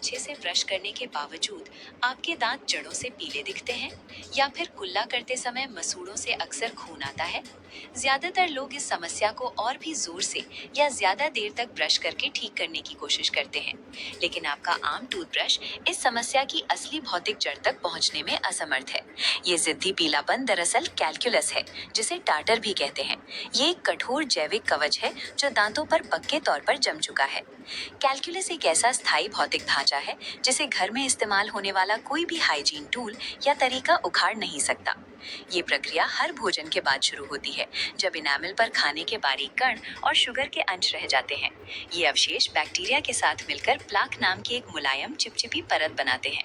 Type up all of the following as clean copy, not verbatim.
अच्छे से ब्रश करने के बावजूद आपके दांत जड़ों से पीले दिखते हैं या फिर कुल्ला करते समय मसूड़ों से अक्सर खून आता है। ज्यादातर लोग इस समस्या को और भी जोर से या ज्यादा देर तक ब्रश करके ठीक करने की कोशिश करते हैं, लेकिन आपका आम टूथब्रश इस समस्या की असली भौतिक जड़ तक पहुंचने में असमर्थ है। ये जिद्दी पीलापन दरअसल कैलकुलस है, जिसे टाटर भी कहते हैं। ये एक कठोर जैविक कवच है जो दांतों पर पक्के तौर पर जम चुका है। कैलकुलस एक ऐसा स्थायी भौतिक ढांचा है जिसे घर में इस्तेमाल होने वाला कोई भी हाइजीन टूल या तरीका उखाड़ नहीं सकता। ये प्रक्रिया हर भोजन के बाद शुरू होती है, जब इनामिल पर खाने के बारीक कण और शुगर के अंश रह जाते हैं। ये अवशेष बैक्टीरिया के साथ मिलकर प्लाक नाम की एक मुलायम चिपचिपी परत बनाते हैं।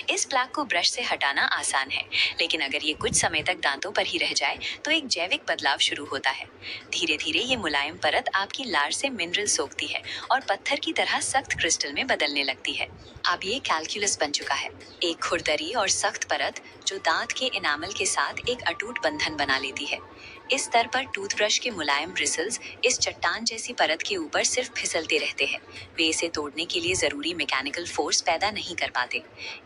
इस प्लाक को ब्रश से हटाना आसान है, लेकिन अगर ये कुछ समय तक दांतों पर ही रह जाए तो एक जैविक बदलाव शुरू होता है। धीरे धीरे ये मुलायम परत आपकी लार से मिनरल सोखती है और पत्थर की तरह सख्त क्रिस्टल में बदलने लगती है। अब ये कैलकुलस बन चुका है, एक खुरदरी और सख्त परत जो दांत के इनामल के साथ एक अटूट बंधन बना लेती है। इस स्तर पर टूथब्रश के मुलायम ब्रिसल्स इस चट्टान जैसी परत के ऊपर सिर्फ फिसलते रहते हैं। वे इसे तोड़ने के लिए जरूरी मैकेनिकल फोर्स पैदा नहीं कर पाते।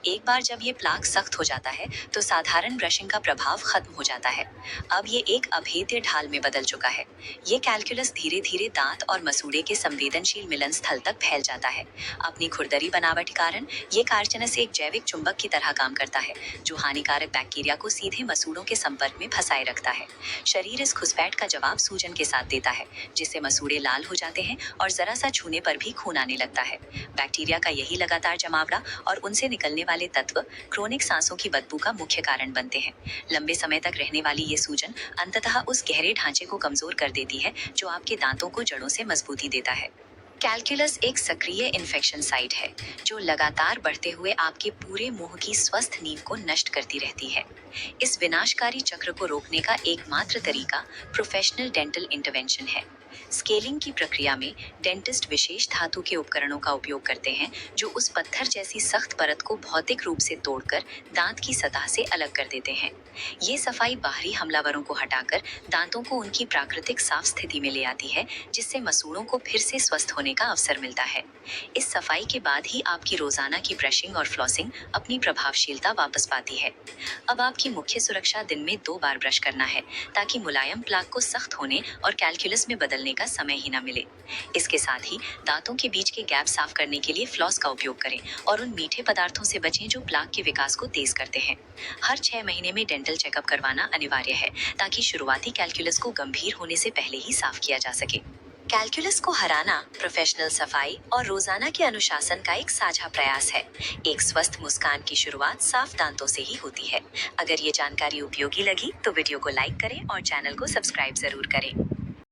एक बार जब ये प्लाक सख्त हो जाता है तो साधारण ब्रशिंग का प्रभाव खत्म हो जाता है। अब ये एक अभेद्य ढाल में बदल चुका है। ये कैलकुलस धीरे धीरे दांत और मसूड़े के संवेदनशील मिलन स्थल तक फैल जाता है। अपनी खुरदरी बनावट के कारण ये कार्चनस एक जैविक चुंबक की तरह काम करता है, जो हानिकारक बैक्टीरिया को सीधे मसूड़ों के संपर्क में फंसाए रखता है। शरीर इस घुसपैठ का जवाब सूजन के साथ देता है, जिससे मसूड़े लाल हो जाते हैं और जरा सा छूने पर भी खून आने लगता है। बैक्टीरिया का यही लगातार जमावड़ा और उनसे निकलने वाले तत्व क्रोनिक सांसों की बदबू का मुख्य कारण बनते हैं। लंबे समय तक रहने वाली ये सूजन अंततः उस गहरे ढांचे को कमजोर कर देती है जो आपके दांतों को जड़ों से मजबूती देता है। कैलकुलस एक सक्रिय इन्फेक्शन साइट है जो लगातार बढ़ते हुए आपके पूरे मुंह की स्वस्थ नींव को नष्ट करती रहती है। इस विनाशकारी चक्र को रोकने का एकमात्र तरीका प्रोफेशनल डेंटल इंटरवेंशन है। स्केलिंग की प्रक्रिया में डेंटिस्ट विशेष धातु के उपकरणों का उपयोग करते हैं जो उस पत्थर जैसी सख्त परत को भौतिक रूप से तोड़कर दांत की सतह से अलग कर देते हैं। ये सफाई बाहरी हमलावरों को हटाकर दांतों को उनकी प्राकृतिक साफ स्थिति में ले आती है, जिससे मसूड़ों को फिर से स्वस्थ होने का अवसर मिलता है। इस सफाई के बाद ही आपकी रोजाना की ब्रशिंग और फ्लॉसिंग अपनी प्रभावशीलता वापस पाती है। अब आपकी मुख्य सुरक्षा दिन में 2 बार ब्रश करना है, ताकि मुलायम प्लाक को सख्त होने और कैलकुलस में बदलने का समय ही न मिले। इसके साथ ही दांतों के बीच के गैप साफ करने के लिए फ्लॉस का उपयोग करें और उन मीठे पदार्थों से बचें जो प्लाक के विकास को तेज करते हैं। हर 6 महीने में डेंटल चेकअप करवाना अनिवार्य है, ताकि शुरुआती कैलकुलस को गंभीर होने से पहले ही साफ किया जा सके। कैलकुलस को हराना प्रोफेशनल सफाई और रोजाना के अनुशासन का एक साझा प्रयास है। एक स्वस्थ मुस्कान की शुरुआत साफ दांतों से ही होती है। अगर ये जानकारी उपयोगी लगी तो वीडियो को लाइक करें और चैनल को सब्सक्राइब जरूर करें।